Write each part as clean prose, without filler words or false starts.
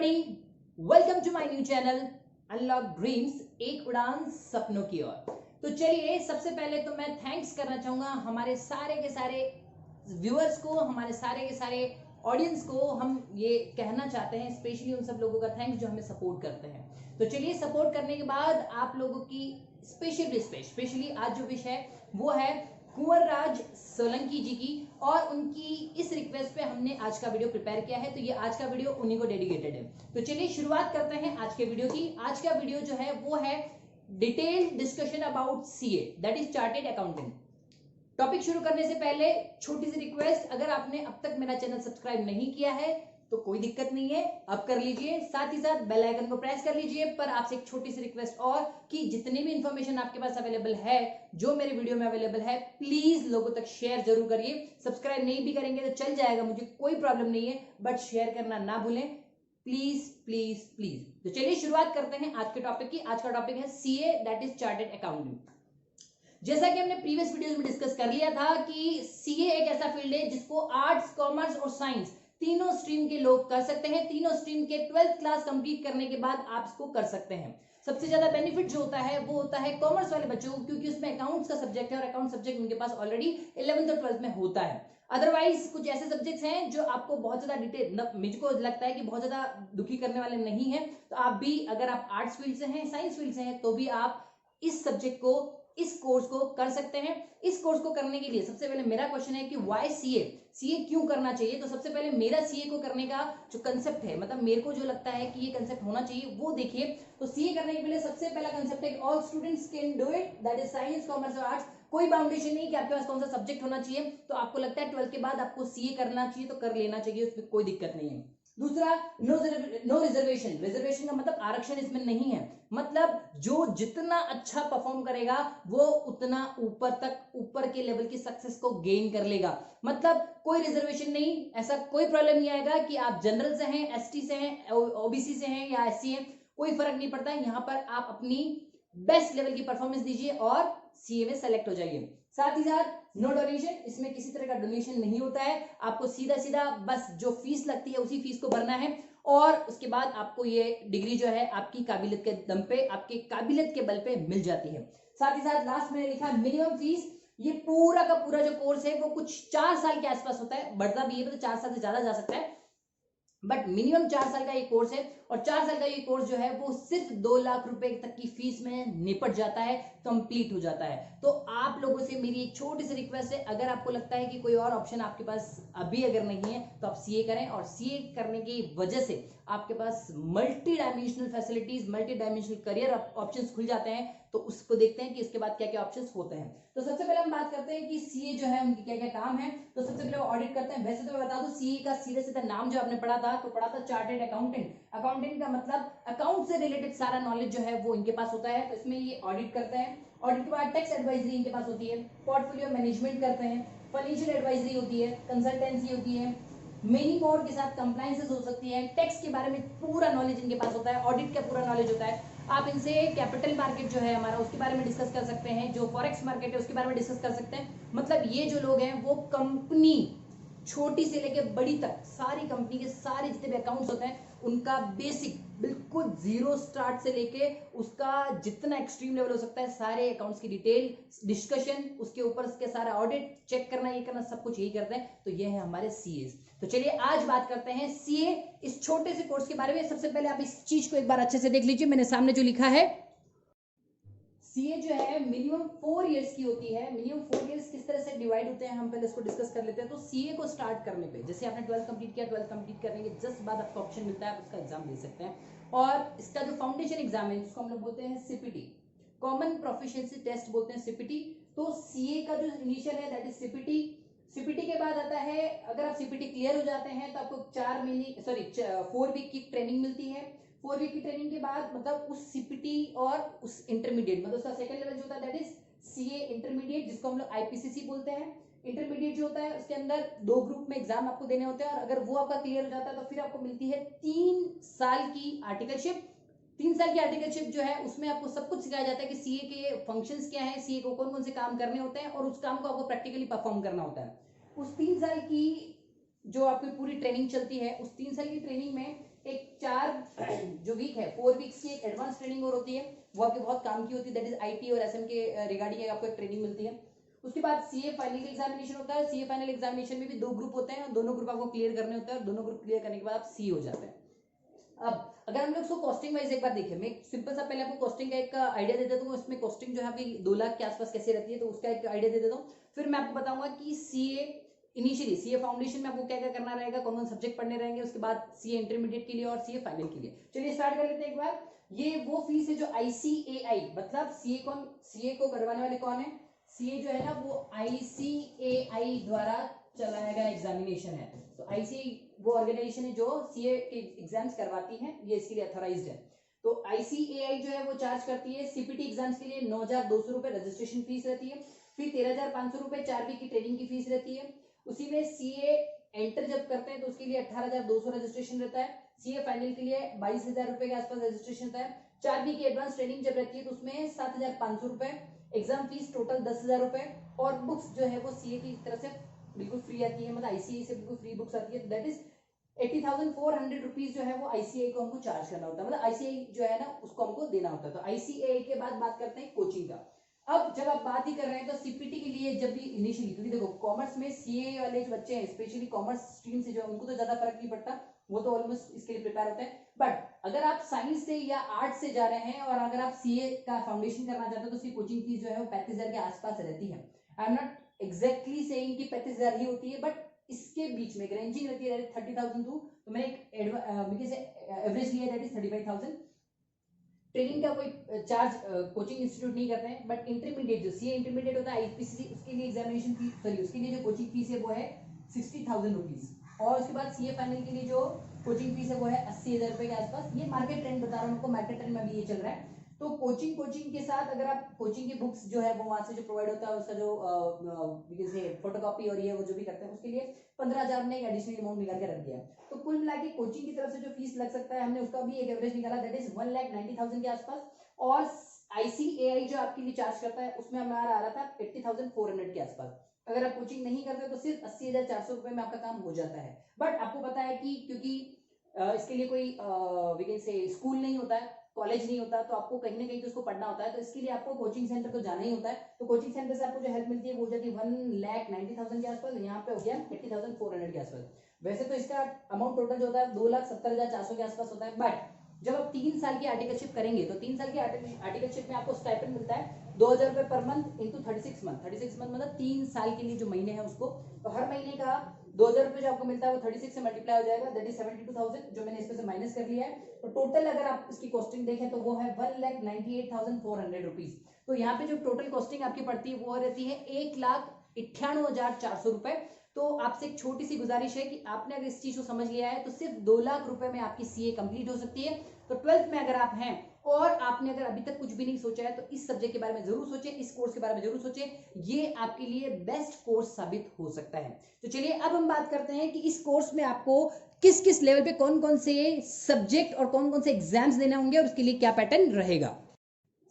Everybody, welcome to my new channel unlock dreams, एक उड़ान सपनों की ओर। तो चलिए, सबसे पहले तो मैं थैंक्स करना चाहूंगा हमारे सारे के सारे व्यूअर्स को, हमारे सारे के सारे ऑडियंस को। हम ये कहना चाहते हैं स्पेशली उन सब लोगों का थैंक्स जो हमें सपोर्ट करते हैं। तो चलिए, सपोर्ट करने के बाद आप लोगों की स्पेशली आज जो विश है वो है कुंवर राज सोलंकी जी की, और उनकी इस रिक्वेस्ट पे हमने आज का वीडियो प्रिपेयर किया है। तो ये आज का वीडियो उन्हीं को डेडिकेटेड है। तो चलिए शुरुआत करते हैं आज के वीडियो की। आज का वीडियो जो है वो है detailed discussion about CA, that is chartered accountant. Topic शुरू करने से पहले छोटी सी रिक्वेस्ट, अगर आपने अब तक मेरा चैनल सब्सक्राइब नहीं किया है तो कोई दिक्कत नहीं है, अब कर लीजिए। साथ ही साथ बेल आइकन को प्रेस कर लीजिए। पर आपसे एक छोटी सी रिक्वेस्ट और, कि जितनी भी इंफॉर्मेशन आपके पास अवेलेबल है, जो मेरे वीडियो में अवेलेबल है, प्लीज लोगों तक शेयर जरूर करिए। सब्सक्राइब नहीं भी करेंगे तो चल जाएगा, मुझे कोई प्रॉब्लम नहीं है, बट शेयर करना ना भूलें प्लीज प्लीज प्लीज। तो चलिए शुरुआत करते हैं आज के टॉपिक की। आज का टॉपिक है CA, that is chartered accountant. जैसा कि हमने प्रीवियस वीडियोस में डिस्कस कर लिया था कि सीए एक ऐसा फील्ड है जिसको आर्ट्स, कॉमर्स और साइंस तीनों स्ट्रीम के लोग कर सकते हैं। तीनों स्ट्रीम के 12th क्लास कंप्लीट करने के बाद आप इसको कर सकते हैं। सबसे ज्यादा बेनिफिट जो होता है वो होता है कॉमर्स वाले बच्चों को, क्योंकि उसमें अकाउंट्स का सब्जेक्ट है और अकाउंट सब्जेक्ट उनके पास ऑलरेडी 11th और 12th में होता है। अदरवाइज कुछ ऐसे सब्जेक्ट्स हैं जो आपको बहुत ज्यादा डिटेल, मुझको लगता है कि बहुत ज्यादा दुखी करने वाले नहीं है। तो आप भी, अगर आप आर्ट्स फील्ड से हैं, साइंस फील्ड से हैं, तो भी आप इस सब्जेक्ट को, इस कोर्स को कर सकते हैं। इस कोर्स को करने के लिए सबसे पहले मेरा क्वेश्चन है कि व्हाई सीए, सीए क्यों करना चाहिए। तो सबसे पहले मेरा सीए को करने का जो कंसेप्ट है, मतलब मेरे को जो लगता है कि ये कंसेप्ट होना चाहिए, वो देखिए। तो सीए करने के पहले सबसे पहला कंसेप्ट है all students can do it, that is science, commerce और आर्ट्स। कोई बाउंडेशन नहीं कि आपके पास कौन सा सब्जेक्ट होना चाहिए। तो आपको लगता है 12th के बाद आपको सीए करना चाहिए तो कर लेना चाहिए, उसमें कोई दिक्कत नहीं है। दूसरा, नो रिजर्वेशन। रिजर्वेशन का मतलब आरक्षण इसमें नहीं है। मतलब जो जितना अच्छा परफॉर्म करेगा वो उतना ऊपर के लेवल की सक्सेस को गेन कर लेगा। मतलब कोई रिजर्वेशन नहीं, ऐसा कोई प्रॉब्लम नहीं आएगा कि आप जनरल से हैं, एसटी से हैं, ओबीसी से हैं या एससी हैं, कोई फर्क नहीं पड़ता है। यहां पर आप अपनी बेस्ट लेवल की परफॉर्मेंस दीजिए और सीए में सेलेक्ट हो जाइए। साथ ही साथ नो डोनेशन, इसमें किसी तरह का डोनेशन नहीं होता है। आपको सीधा सीधा बस जो फीस लगती है उसी फीस को भरना है, और उसके बाद आपको ये डिग्री जो है आपकी काबिलियत के दम पे, आपके काबिलियत के बल पे मिल जाती है। साथ ही साथ लास्ट में लिखा मिनिमम फीस। ये पूरा का पूरा जो कोर्स है वो कुछ 4 साल के आसपास होता है, बढ़ता भी है तो 4 साल से ज्यादा जा सकता है, बट मिनिमम 4 साल का ये कोर्स है। और 4 साल का ये कोर्स जो है वो सिर्फ 2 लाख रुपए तक की फीस में निपट जाता है, कंप्लीट हो जाता है। तो आप लोगों से मेरी एक छोटी सी रिक्वेस्ट है, अगर आपको लगता है कि कोई और ऑप्शन आपके पास अभी अगर नहीं है तो आप सीए करें, और सीए करने की वजह से आपके पास multi dimensional facilities, multi dimensional career options खुल जाते हैं। तो उसको देखते हैं कि इसके बाद क्या क्या ऑप्शंस होते हैं। तो सबसे पहले हम बात करते हैं कि सीए जो है उनके क्या क्या काम है। तो सबसे पहले वो ऑडिट करते हैं। वैसे तो मैं बता दूं, सीए का सीधे सीधा नाम जो आपने पढ़ा था चार्टेड अकाउंटेंट। अकाउंटेंट का मतलब अकाउंट से रिलेटेड सारा नॉलेज जो है वो इनके पास होता है। तो इसमें ये ऑडिट करते हैं। ऑडिट के बाद टैक्स एडवाइजरी इनके पास होती है, पोर्टफोलियो मैनेजमेंट करते हैं, फाइनेंशियल एडवाइजरी होती है, कंसल्टेंसी होती है, मेनी मोर के साथ कंप्लायंसेस हो सकती है, टैक्स के बारे में पूरा नॉलेज इनके पास होता है, ऑडिट का पूरा नॉलेज होता है। आप इनसे कैपिटल मार्केट जो है हमारा, उसके बारे में डिस्कस कर सकते हैं, जो फॉरेक्स मार्केट है उसके बारे में डिस्कस कर सकते हैं। मतलब ये जो लोग हैं वो कंपनी छोटी से लेके बड़ी तक सारी कंपनी के सारे जितने भी अकाउंट्स होते हैं उनका बेसिक बिल्कुल जीरो स्टार्ट से लेके उसका जितना एक्सट्रीम लेवल हो सकता है, सारे अकाउंट्स की डिटेल डिस्कशन, उसके ऊपर उसके सारा ऑडिट चेक करना, ये करना, सब कुछ यही करते हैं। तो ये है हमारे सीए। तो चलिए आज बात करते हैं सीए, इस छोटे से कोर्स के बारे में। सबसे पहले आप इस चीज को एक बार अच्छे से देख लीजिए। मैंने सामने जो लिखा है, सीए जो है मिनिमम 4 इयर्स की होती है। मिनिमम 4 इयर्स किस तरह से डिवाइड होते हैं हम पहले इसको डिस्कस कर लेते हैं। तो सीए को स्टार्ट करने पे, जैसे आपने 12th कंप्लीट किया, 12th कंप्लीट करने के जस्ट बाद आपको ऑप्शन मिलता है, आप उसका एग्जाम दे सकते हैं। और इसका जो फाउंडेशन एग्जाम है जिसको हम लोग बोलते हैं सीपीटी, कॉमन प्रोफिशिएंसी टेस्ट बोलते हैं सीपीटी। तो सीए का जो इनिशियल है दैट इज सीपीटी। सीपीटी के बाद आता है, अगर आप सीपीटी क्लियर हो जाते हैं तो आपको 4 वीक की ट्रेनिंग मिलती है। 4 वीक की ट्रेनिंग के बाद, मतलब उस सीपीटी और उस इंटरमीडिएट, मतलब उसका सेकंड लेवल जो होता है दैट इज सीए इंटरमीडिएट, जिसको हम लोग आईपीसीसी बोलते हैं। इंटरमीडिएट जो होता है उसके अंदर 2 ग्रुप में एग्जाम आपको देने होते हैं, और अगर वो आपका क्लियर हो जाता है तो फिर आपको मिलती है 3 साल की आर्टिकलशिप। 3 साल की आर्टिकलशिप जो है उसमें आपको सब कुछ सिखाया जाता है कि सीए के फंक्शंस क्या है, सीए को कौन कौन से काम करने होते हैं, और उस काम को आपको प्रैक्टिकली परफॉर्म करना होता है। उस 3 साल की जो आपकी पूरी ट्रेनिंग चलती है, उस 3 साल की ट्रेनिंग में एक 4 जो वीक है 4 वीक्स की एक एडवांस ट्रेनिंग और होती है, वो आपके बहुत काम की होती है, दैट इज आईटी और एसएम के रिगार्डिंग आपको एक ट्रेनिंग मिलती है। उसके बाद सीए फाइनल एग्जामिनेशन होता है। सीए फाइनल एग्जामिनेशन में भी 2 ग्रुप होते हैं और दोनों ग्रुप आपको क्लियर करने होते हैं और दोनों ग्रुप क्लियर करने के बाद आप सी हो जाते हैं। अब अगर हम लोग इसको कॉस्टिंग वाइज एक बार देखें, मैं सिंपल सा पहले आपको कॉस्टिंग का एक आइडिया दे देता हूँ। इसमें कॉस्टिंग जो है आपकी 2 लाख के आसपास कैसे रहती है, तो उसका एक आइडिया दे देता हूँ। फिर मैं आपको बताऊंगा कि सीए इनिशियली सीए फाउंडेशन में आपको क्या क्या करना रहेगा, कौन कौन सब्जेक्ट पढ़ने रहेंगे, उसके बाद सीए इंटरमीडिएट के लिए और सीए फाइनल के लिए। चलिए स्टार्ट कर लेते हैं एक बार। ये वो फीस है जो आईसीएआई, मतलब सीए को करवाने वाले कौन है, सीए जो है ना वो आईसीएआई द्वारा चलाया गया एग्जामिनेशन है। तो आईसीएआई वो ऑर्गेनाइजेशन है जो सीए के एग्जाम्स करवाती है, ये इसके लिए अथॉराइज्ड है। तो आईसीएआई जो है वो चार्ज करती है सीपीटी एग्जाम्स के लिए 9,200 रुपए रजिस्ट्रेशन फीस रहती है। फिर 13,500 रुपए 4 वीक की ट्रेनिंग की फीस रहती है। उसी में सीए एंटर जब करते हैं तो उसके लिए 18,200 रजिस्ट्रेशन रहता है। सीए फाइनल के लिए 22,000 रुपए के आसपास रजिस्ट्रेशन रहता है। 4 वीक की एडवांस ट्रेनिंग जब रहती है तो उसमें 7,500 रुपए, एग्जाम फीस टोटल 10,000 रुपए, और बुक्स जो है वो सीए की तरफ से बिल्कुल फ्री आती है, मतलब आईसीए से बिल्कुल फ्री बुक्स आती है। दैट इज 80,400 रुपीज जो है वो आईसीआई को हमको चार्ज करना होता है, मतलब आईसीआई जो है ना उसको हमको देना होता है। तो आईसीआई के बाद बात करते हैं कोचिंग का। अब जब आप बात ही कर रहे हैं तो सीपीटी के लिए जब भी इनिशियली, क्योंकि देखो कॉमर्स में सीए वाले जो बच्चे हैं स्पेशली कॉमर्स स्ट्रीम से, जो उनको तो ज्यादा फर्क नहीं पड़ता, वो तो ऑलमोस्ट इसके लिए प्रिपेयर होते हैं। बट अगर आप साइंस से या आर्ट्स से जा रहे हैं और अगर आप सीए का फाउंडेशन करना चाहते हो तो उसकी कोचिंग फीस जो है वो 35,000 के आसपास रहती है। I am not exactly saying कि 35,000 ही होती है, बट इसके बीच में एक रेंजिंग रहती है 30,000 टू, तो मैंने एक एवरेज लिया दैट इज 35,000। ट्रेनिंग का कोई चार्ज कोचिंग इंस्टीट्यूट नहीं करते हैं, बट इंटरमीडिएट जो सीए इंटरमीडिएट होता है आईपीसी, उसके लिए एग्जामिनेशन फीस, सॉरी उसके लिए जो कोचिंग फीस है वो है 60,000 रुपीज। और उसके बाद सीए फाइनल के लिए जो कोचिंग फीस है वो है 80,000 रुपए के आसपास। ये मार्केट ट्रेंड बता रहा हूँ आपको, मार्केट ट्रेंड में अभी ये चल रहा है। तो कोचिंग के साथ अगर आप कोचिंग की बुक्स जो है वो वहां से जो प्रोवाइड होता है उसका जो फोटोकॉपी और ये वो जो भी करते हैं उसके लिए 15,000 ने एक एडिशनल अमाउंट निकाल के रख दिया। तो कुल मिला के कोचिंग की तरफ से जो फीस लग सकता है हमने उसका भी एक एवरेज निकाला, दैट इज 1,90,000 के आसपास। और आईसीएआई जो आपके लिए चार्ज करता है उसमें हमारा आ रहा था 80,400 के आसपास। अगर आप कोचिंग नहीं करते तो सिर्फ 80,400 रुपए में आपका काम हो जाता है। बट आपको पता है कि क्योंकि इसके लिए कोई वी कैन से स्कूल नहीं होता है, कॉलेज नहीं होता, तो आपको कहीं ना कहीं तो उसको पढ़ना होता है, तो इसके लिए आपको कोचिंग सेंटर तो जाना ही होता है। तो कोचिंग सेंटर से आपको जो हेल्प मिलती है वो हो जाती है 1,90,000 के आसपास, यहाँ पे हो गया 80,400 के आसपास। वैसे तो इसका अमाउंट टोटल जो होता है 2,70,400 के आसपास होता है। बट जब आप 3 साल की आर्टिकलशिप करेंगे तो 3 साल की आर्टिकलशिप में आपको स्टाइपेंड मिलता है 2,000 रुपए per month into 36 month. 36 month मतलब 3 साल के लिए जो महीने हैं उसको, तो हर महीने का 2,000 रुपए जो आपको मिलता है वो 36 से मल्टीप्लाई हो जाएगा, दैट इज 72,000, जो मैंने इसमें से माइनस कर लिया है। तो टोटल अगर आप इसकी कॉस्टिंग देखें तो वो है 1,98,400 रुपीज। तो यहाँ पे जो टोटल कॉस्टिंग आपकी पड़ती है वो रहती है 1,98,400 रुपए। तो आपसे एक छोटी सी गुजारिश है कि आपने अगर इस चीज को समझ लिया है तो सिर्फ 2 लाख रुपए में आपकी सीए कंप्लीट हो सकती है। तो 12th में अगर आप हैं और आपने अगर अभी तक कुछ भी नहीं सोचा है तो इस सब्जेक्ट के बारे में जरूर सोचें, इस कोर्स के बारे में जरूर सोचें, ये आपके लिए बेस्ट कोर्स साबित हो सकता है। तो चलिए अब हम बात करते हैं कि इस कोर्स में आपको किस किस लेवल पे कौन कौन से सब्जेक्ट और कौन कौन से एग्जाम्स देने होंगे और उसके लिए क्या पैटर्न रहेगा।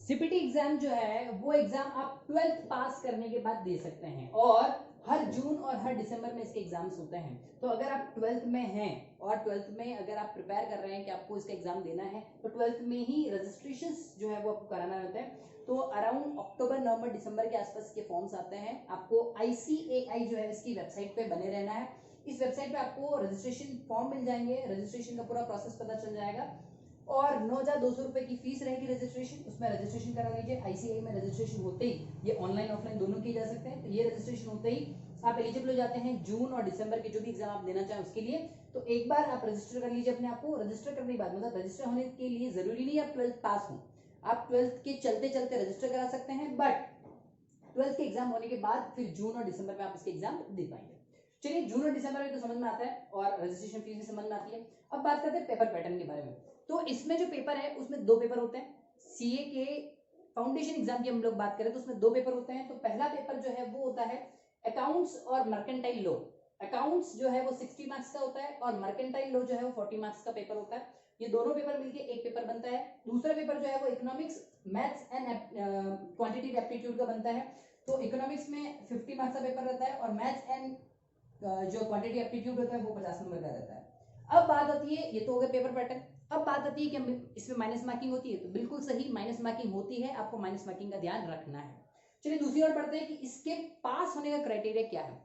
सीपीटी एग्जाम जो है वो एग्जाम आप 12th पास करने के बाद दे सकते हैं, और हर जून और हर दिसंबर में इसके एग्जाम्स होते हैं। तो अगर आप 12th में हैं और 12th में अगर आप प्रिपेयर कर रहे हैं कि आपको इसका एग्जाम देना है तो 12th में ही रजिस्ट्रेशन जो है वो आपको कराना रहता है। तो अराउंड अक्टूबर नवंबर दिसंबर के आसपास के फॉर्म्स आते हैं। आपको आईसीएआई जो है इसकी वेबसाइट पे बने रहना है। इस वेबसाइट पे आपको रजिस्ट्रेशन फॉर्म मिल जाएंगे, रजिस्ट्रेशन का पूरा प्रोसेस पता चल जाएगा, और 9,200 रुपए की फीस रहेगी रजिस्ट्रेशन, उसमें रजिस्ट्रेशन करा लीजिए। आईसीआई में रजिस्ट्रेशन होते ही, ये ऑनलाइन ऑफलाइन दोनों किए जा सकते हैं, तो ये रजिस्ट्रेशन होते ही आप एलिजिबल हो जाते हैं जून और दिसंबर के जो भी एग्जाम आप देना चाहें उसके लिए। तो एक बार आप रजिस्टर कर लीजिए अपने आप को। रजिस्टर करने के बाद, मतलब रजिस्टर होने के लिए जरूरी नहीं आप 12th पास हो, आप 12th के चलते चलते रजिस्टर करा सकते हैं, बट 12th के एग्जाम होने के बाद फिर जून और दिसंबर में आप इसके एग्जाम दे पाएंगे। चलिए जून और दिसंबर में तो समझ में आता है और रजिस्ट्रेशन फीस भी समझ में आती है। अब बात करते हैं पेपर पैटर्न के बारे में। तो इसमें जो पेपर है उसमें 2 पेपर होते हैं। सीए के फाउंडेशन एग्जाम की हम लोग बात करें तो उसमें 2 पेपर होते हैं। तो पहला पेपर जो है वो होता है अकाउंट्स और मर्केंटाइल लॉ। अकाउंट्स जो है वो 60 मार्क्स का होता है और मर्केंटाइल लॉ जो है वो 40 मार्क्स का पेपर होता है। ये दोनों पेपर मिलकर एक पेपर बनता है। दूसरा पेपर जो है वो economics, maths and quantitative aptitude का बनता है। तो इकोनॉमिक्स में 50 मार्क्स का पेपर रहता है और मैथ्स एंड जो क्वांटिटी एप्टीट्यूड होता है वो 50 नंबर का रहता है। अब बात आती है, ये तो हो गया पेपर पैटर्न। अब बात आती है कि इसमें माइनस मार्किंग होती है, तो बिल्कुल सही, माइनस मार्किंग होती है, आपको माइनस मार्किंग का ध्यान रखना है। चलिए दूसरी ओर बढ़ते हैं कि इसके पास होने का क्राइटेरिया क्या है।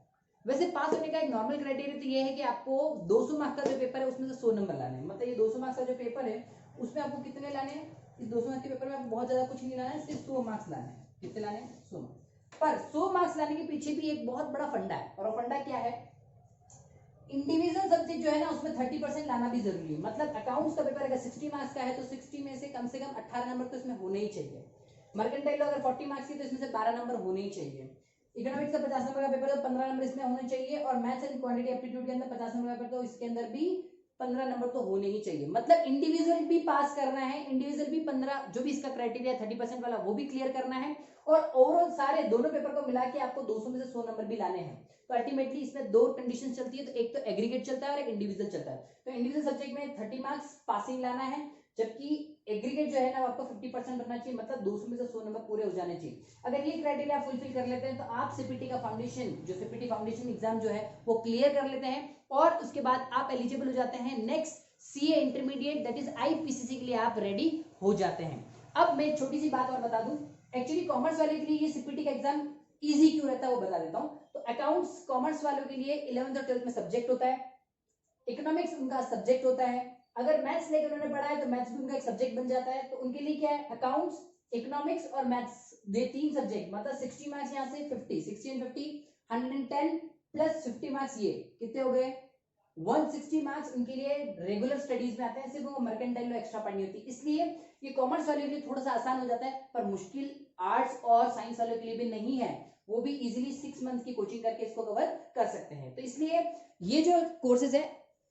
वैसे पास होने का एक नॉर्मल क्राइटेरिया तो ये है कि आपको 200 मार्क्स का जो पेपर है उसमें से 100 नंबर लाने हैं। मतलब ये 200 मार्क्स का जो पेपर है उसमें आपको कितने लाने हैं, इस 200 मार्क्स के पेपर में आपको बहुत ज्यादा कुछ नहीं लाना है, सिर्फ 100 मार्क्स लाने हैं। कितने लाने हैं, 100 मार्क्स। पर 100 मार्क्स लाने के पीछे भी एक बहुत बड़ा फंडा है, और वो फंडा क्या है, इंडिविजुअल सब्जेक्ट जो है ना उसमें 30% लाना भी जरूरी है। मतलब अकाउंट्स का पेपर अगर 60 मार्क्स का है तो 60 में से कम 18 नंबर तो इसमें होने ही चाहिए। मर्केंटाइल अगर 40 मार्क्स की तो इसमें से 12 नंबर होने ही चाहिए। इकोनॉमिक्स का 50 नंबर का पेपर तो 15 नंबर इसमें होने चाहिए, और मैथ्स एंड क्वांटिटी एप्टीट्यूड के अंदर 50 नंबर का पेपर तो इसके अंदर भी 15 नंबर तो होने ही चाहिए। मतलब इंडिविजुअल भी पास करना है, इंडिविजुअल भी 15 जो भी इसका क्राइटेरिया 30% वाला वो भी क्लियर करना है, और ओवरऑल सारे दोनों पेपर को मिला के आपको 200 में से 100 नंबर भी लाने हैं। तो अल्टीमेटली इसमें दो कंडीशन चलती है, तो एक तो एग्रीगेट चलता है और एक इंडिविजुअल चलता है। तो इंडिविजुअल सब्जेक्ट में 30 मार्क्स पासिंग लाना है, जबकि एग्रीगेट जो है ना आपको 50% बनना चाहिए, मतलब 200 में से 100 नंबर पूरे हो जाने चाहिए। अगर ये क्राइटेरिया फुलफिल कर लेते हैं तो आप सीपीटी का फाउंडेशन, जो सीपीटी फाउंडेशन एग्जाम जो है वो क्लियर कर लेते हैं, और उसके बाद आप एलिजिबल हो जाते हैं next CA intermediate, that is IPCC के लिए आप रेडी हो जाते हैं। अब मैं छोटी सी बात और बता दूं, एक्चुअली कॉमर्स वाले के लिए ये सीपीटी का एग्जाम इजी क्यों रहता है वो बता देता हूं। तो अकाउंट्स कॉमर्स वालों के लिए 11th और 12th में सब्जेक्ट होता है, इकोनॉमिक्स उनका सब्जेक्ट होता है, अगर मैथ्स लेकर उन्होंने पढ़ा है तो मैथ्स भी उनका एक सब्जेक्ट बन जाता है। तो उनके लिए क्या है, अकाउंट्स, इकोनॉमिक्स और मैथ्स, ये तीन सब्जेक्ट, मतलब 60 मार्क्स यहाँ से 50, 60 एंड 50 110 प्लस 50 मार्क्स, ये कितने हो गए 160 मार्क्स उनके लिए रेगुलर स्टडीज में आते हैं, सिर्फ वो मर्केंटाइल में एक्स्ट्रा पढ़नी होती है। इसलिए ये कॉमर्स वालों के लिए थोड़ा सा आसान हो जाता है, पर मुश्किल आर्ट्स और साइंस वालों के लिए भी नहीं है, वो भी इजीली 6 मंथ की कोचिंग करके इसको कवर कर सकते हैं। तो इसलिए ये जो कोर्सेज है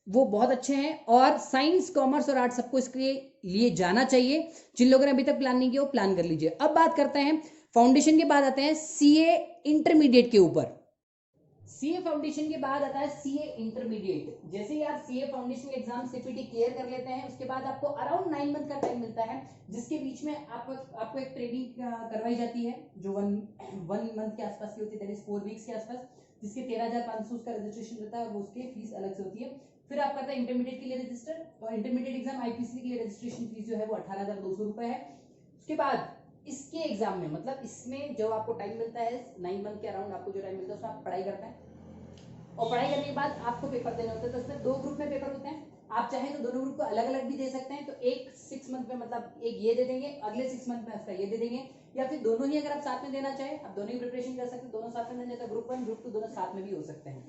वो बहुत अच्छे हैं, और साइंस कॉमर्स और आर्ट्स सबको इसके लिए जाना चाहिए। जिन लोगों ने अभी तक प्लान नहीं किया वो प्लान कर लीजिए। अब बात करते हैं फाउंडेशन के बाद आते हैं सीए इंटरमीडिएट के ऊपर। सीए फाउंडेशन के बाद आता है सीए इंटरमीडिएट। जैसे ही आप सीए फाउंडेशन के एग्जाम सीपीटी क्लियर कर लेते हैं, उसके बाद आपको अराउंड 9 मंथ का टाइम मिलता है, जिसके बीच में आपको एक ट्रेनिंग करवाई जाती है जो वन मंथ के आसपास की होती है, दैट इज 4 वीक्स के आसपास, जिसके 13,500 उसका रजिस्ट्रेशन रहता है, और उसकी फीस अलग से होती है। फिर आप करते हैं इंटरमीडिएट के लिए रजिस्टर, और इंटरमीडिएट एग्जाम आईपीसी के लिए रजिस्ट्रेशन फीस जो है वो 18,200 रुपए है। उसके बाद इसके एग्जाम में, मतलब इसमें जब आपको टाइम मिलता है 9 मंथ के अराउंड, आपको जो टाइम मिलता है उसमें आप पढ़ाई करते हैं, और पढ़ाई करने के बाद आपको पेपर देने होते हैं। तो इसमें 2 ग्रुप में पेपर होते हैं, आप चाहें तो दोनों ग्रुप को अलग अलग भी दे सकते हैं। तो एक 6 मंथ में, मतलब एक ये दे देंगे, अगले 6 मंथ में उसका ये दे देंगे, या फिर दोनों ही अगर आप साथ में देना चाहें, आप दोनों ही प्रिपरेशन कर सकते हैं, दोनों साथ में देने, तो ग्रुप 1 ग्रुप 2 दोनों साथ में भी हो सकते हैं।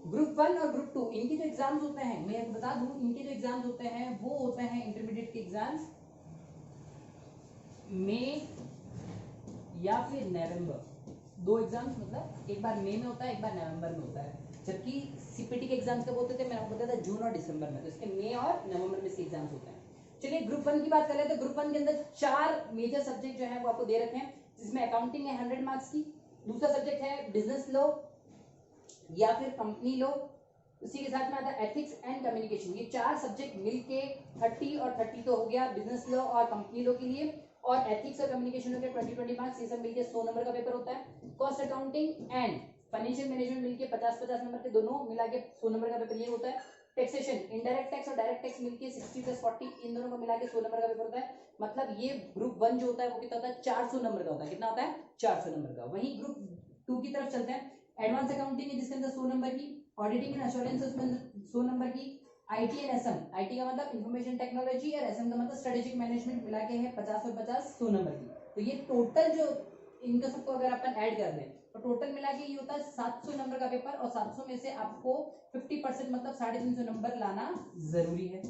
ग्रुप 1 और ग्रुप 2 इनके जो एग्जाम्स होते हैं, मैं बता दूं, इनके जो एग्जाम्स होते हैं वो होते हैं इंटरमीडिएट के एग्जाम्स मई या फिर नवंबर, 2 एग्जाम्स, मतलब एक बार मई में होता है, एक बार नवंबर में होता है। जबकि सीपीटी के एग्जाम्स कब होते थे, मैंने आपको बताया था जून और दिसंबर में, तो इसके मई और नवंबर में इसके एग्जाम्स होते हैं। चलिए ग्रुप 1 की बात कर लेते हैं। ग्रुप 1 के अंदर 4 मेजर सब्जेक्ट जो है वो आपको दे रखे हैं, जिसमें अकाउंटिंग है 100 मार्क्स की, दूसरा सब्जेक्ट है बिजनेस लॉ या फिर कंपनी लॉ, उसी के साथ में आता है एथिक्स एंड कम्युनिकेशन। ये 4 सब्जेक्ट मिलके 30 और 30 तो हो गया बिजनेस लॉ और कंपनी लॉ के लिए, और एथिक्स और कम्युनिकेशन हो गया 20-20 मार्क्स, ये सब मिलके 100 नंबर का पेपर होता है। Cost accounting and financial management मिलके 50-50 नंबर के, दोनों मिला के 100 नंबर का पेपर ये होता है। टैक्सेशन, इनडायरेक्ट टैक्स और डायरेक्ट टैक्स मिलके 60 + 40, इन दोनों को मिला के 100 नंबर का पेपर होता है। मतलब ये ग्रुप 1 जो होता है वो कितना होता है, 400 नंबर का होता है। कितना होता है, 400 नंबर का। वहीं ग्रुप 2 की तरफ चलते हैं। एडवांस अकाउंटिंग है जिसके अंदर 100 नंबर की, ऑडिटिंग एंड एश्योरेंस उसमें 100 नंबर की, आईटी एंड एसएम, आईटी का मतलब इंफॉर्मेशन टेक्नोलॉजी और एसएम का मतलब स्ट्रेटेजिक मैनेजमेंट, मिला के है 50 और 50 100 नंबर की। तो ये टोटल जो इनका सबको अगर अपन ऐड कर दें तो टोटल मिला के ये होता है 700 नंबर का पेपर, और 700 में से आपको 50% मतलब 350 नंबर लाना जरूरी है।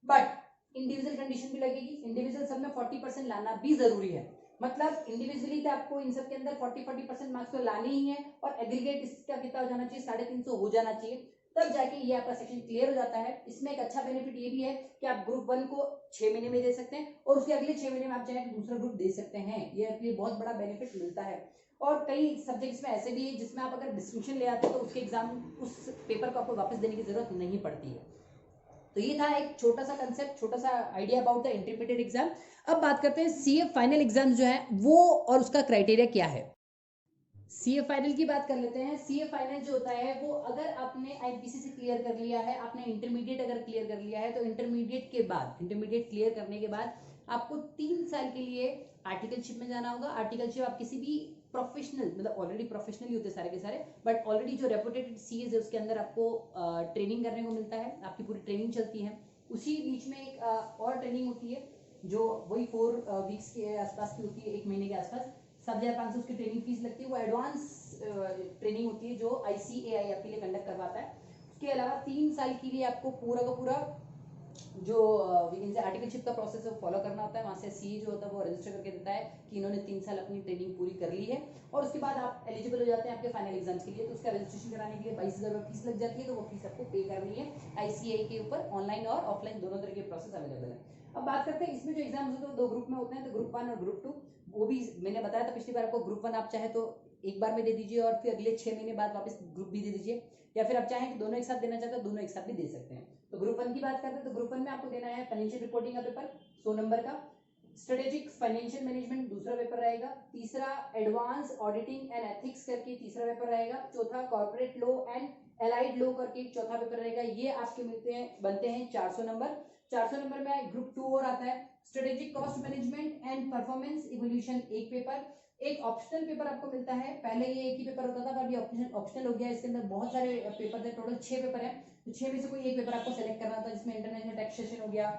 बट इंडिविजुअल कंडीशन भी लगेगी, इंडिविजुअल सब में 40% लाना भी जरूरी है। मतलब इंडिविजुअली तो आपको इन सब के अंदर 40% मार्क्स तो लाने ही है, और एग्रीगेट इसका कितना हो जाना चाहिए, 350 हो जाना चाहिए, तब जाके ये आपका सेक्शन क्लियर हो जाता है। इसमें एक अच्छा बेनिफिट ये भी है कि आप ग्रुप 1 को 6 महीने में दे सकते हैं, और उसके अगले 6 महीने में आप चाहे तो दूसरा ग्रुप दे सकते हैं। ये आपके लिए बहुत बड़ा बेनिफिट मिलता है। और कई सब्जेक्ट्स में ऐसे भी है जिसमें आप अगर डिस्टिंक्शन ले आते हो तो उसके एग्जाम, उस पेपर को आपको वापस देने की जरूरत नहीं पड़ती है। तो ये था एक छोटा सा कंसेप्ट, छोटा सा idea about the intermediate exam. अब बात करते हैं सीए फाइनल एग्जाम जो है वो और उसका क्राइटेरिया क्या है। सीए फाइनल की बात कर लेते हैं। सीए फाइनल जो होता है वो अगर आपने आईपीसी से क्लियर कर लिया है, आपने इंटरमीडिएट अगर क्लियर कर लिया है, तो इंटरमीडिएट के बाद, इंटरमीडिएट क्लियर करने के बाद आपको 3 साल के लिए आर्टिकलशिप में जाना होगा। आर्टिकलशिप आप किसी भी प्रोफेशनल, मतलब ऑलरेडी प्रोफेशनल ही होते सारे के सारे, बट ऑलरेडी जो रेपुटेड सीएज है उसके अंदर आपको ट्रेनिंग करने को मिलता है, आपकी पूरी ट्रेनिंग चलती है। उसी बीच में एक और ट्रेनिंग होती है जो वही 4 वीक्स के आसपास की होती है, 1 महीने के आसपास। 7,500 उसकी ट्रेनिंग फीस लगती है। वो एडवांस ट्रेनिंग होती है जो ICAI आपके लिए कंडक्ट करवाता है। उसके अलावा 3 साल के लिए आपको पूरा का पूरा जो आर्टिकलशिप का प्रोसेस है वो फॉलो करना होता है। वहां से सीए जो होता है वो रजिस्टर करके देता है कि इन्होंने 3 साल अपनी ट्रेनिंग पूरी कर ली है, और उसके बाद आप एलिजिबल हो जाते हैं आपके फाइनल एग्जाम्स के लिए। तो उसका रजिस्ट्रेशन कराने के लिए 22,000 फीस लग जाती है, तो वो फीस आपको पे करनी है। ICAI के ऊपर ऑनलाइन और ऑफलाइन दोनों तरह के प्रोसेस अवेलेबल है। अब बात करते हैं इसमें जो एग्जाम्स होते हैं 2 ग्रुप में होते हैं, तो ग्रुप 1 और ग्रुप 2। वो भी मैंने बताया था पिछली बार आपको, ग्रुप 1 आप चाहे तो एक बार में दे दीजिए और फिर अगले 6 महीने बाद वापस ग्रुप भी दे दीजिए, या फिर आप चाहें कि दोनों एक साथ देना चाहते हैं दोनों एक साथ भी दे सकते हैं। तो ग्रुप 1 की बात करते हैं, तो ग्रुप 1 में आपको देना है फाइनेंशियल रिपोर्टिंग का पेपर 100 नंबर का, स्ट्रेटेजिक फाइनेंशियल मैनेजमेंट दूसरा पेपर रहेगा, तीसरा एडवांस ऑडिटिंग एंड एथिक्स करके तीसरा पेपर रहेगा, चौथा corporate law and allied law करके चौथा पेपर रहेगा। ये आपके मिलते हैं, बनते हैं 400 नंबर। 400 नंबर में ग्रुप 2 और आता है, strategic cost management and performance evolution एक पेपर। एक ऑप्शनल पेपर आपको मिलता है, पहले ये एक ही पेपर होता था, पर अभी ऑप्शनल हो गया। इसके अंदर बहुत सारे पेपर थे, टोटल 6 पेपर है, तो 6 में से कोई एक पेपर आपको सेलेक्ट करना था, जिसमें इंटरनेशनल टैक्सेशन हो गया,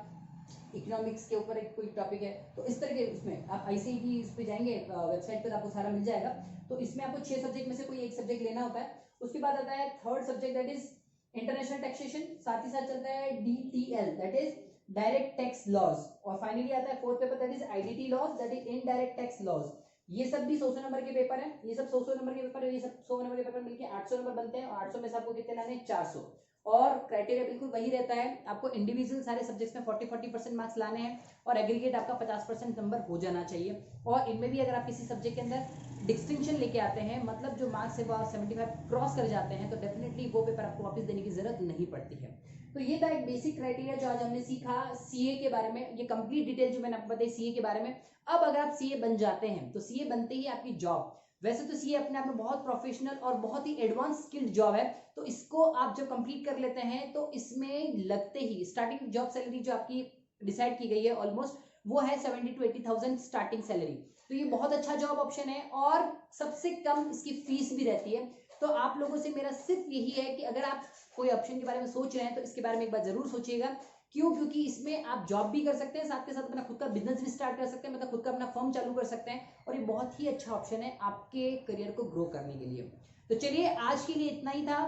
इकोनॉमिक्स के ऊपर एक कोई टॉपिक है, तो इस तरह के उसमें आप ICAI की इस पे जाएंगे वेबसाइट पर आपको सारा मिल जाएगा। तो इसमें आपको 6 सब्जेक्ट में से कोई एक सब्जेक्ट लेना होता है। उसके बाद आता है third subject, that is international taxation, साथ ही साथ चलता है DTL, that is direct tax laws, और फाइनली आता है fourth paper, that is IDT laws, that is indirect tax laws. ये सब भी 100 नंबर के पेपर हैं, ये सब 100 नंबर के पेपर है, ये सब 100 नंबर के पेपर मिलके 800 नंबर बनते हैं, और 800 में से आपको कितने लाने हैं, 400। और क्राइटेरिया बिल्कुल वही रहता है, आपको इंडिविजुअल सारे सब्जेक्ट्स में 40% मार्क्स लाने हैं, और एग्रीगेट आपका 50% नंबर हो जाना चाहिए। और इनमें भी अगर आप किसी सब्जेक्ट के अंदर डिस्टिंक्शन लेके आते हैं, मतलब जो मार्क्स है वो 75 क्रॉस कर जाते हैं, तो डेफिनेटली वो पेपर आपको वापस देने की जरूरत नहीं पड़ती है। तो ये था एक बेसिक क्राइटेरिया जो आज हमने सीखा सीए के बारे में, ये कंप्लीट डिटेल जो मैंने आपको बताई सीए के बारे में। अब अगर आप सीए बन जाते हैं तो सीए बनते ही आपकी जॉब, वैसे तो सीए अपने आप में बहुत प्रोफेशनल और बहुत ही एडवांस स्किल्ड जॉब है, तो इसको आप जब कंप्लीट कर लेते हैं तो इसमें लगते ही स्टार्टिंग जॉब सैलरी जो आपकी डिसाइड की गई है ऑलमोस्ट, वो है 70 to 80,000 स्टार्टिंग सैलरी। तो ये बहुत अच्छा जॉब ऑप्शन है, और सबसे कम इसकी फीस भी रहती है। तो आप लोगों से मेरा सिर्फ यही है कि अगर आप कोई ऑप्शन के बारे में सोच रहे हैं तो इसके बारे में एक बार जरूर सोचिएगा। क्यों? क्योंकि इसमें आप जॉब भी कर सकते हैं, साथ के साथ अपना खुद का बिजनेस भी स्टार्ट कर सकते हैं, मतलब खुद का अपना फर्म चालू कर सकते हैं, और ये बहुत ही अच्छा ऑप्शन है आपके करियर को ग्रो करने के लिए। तो चलिए आज के लिए इतना ही था।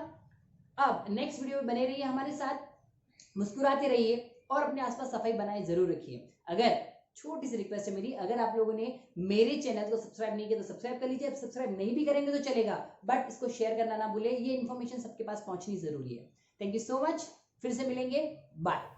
अब नेक्स्ट वीडियो में बने रहिए हमारे साथ, मुस्कुराते रहिए और अपने आसपास सफाई बनाए जरूर रखिए। अगर छोटी सी रिक्वेस्ट है मेरी, अगर आप लोगों ने मेरे चैनल को सब्सक्राइब नहीं किया तो सब्सक्राइब कर लीजिए। अब सब्सक्राइब नहीं भी करेंगे तो चलेगा, बट इसको शेयर करना ना भूले, ये इन्फॉर्मेशन सबके पास पहुंचनी जरूरी है। थैंक यू सो मच, फिर से मिलेंगे, बाय।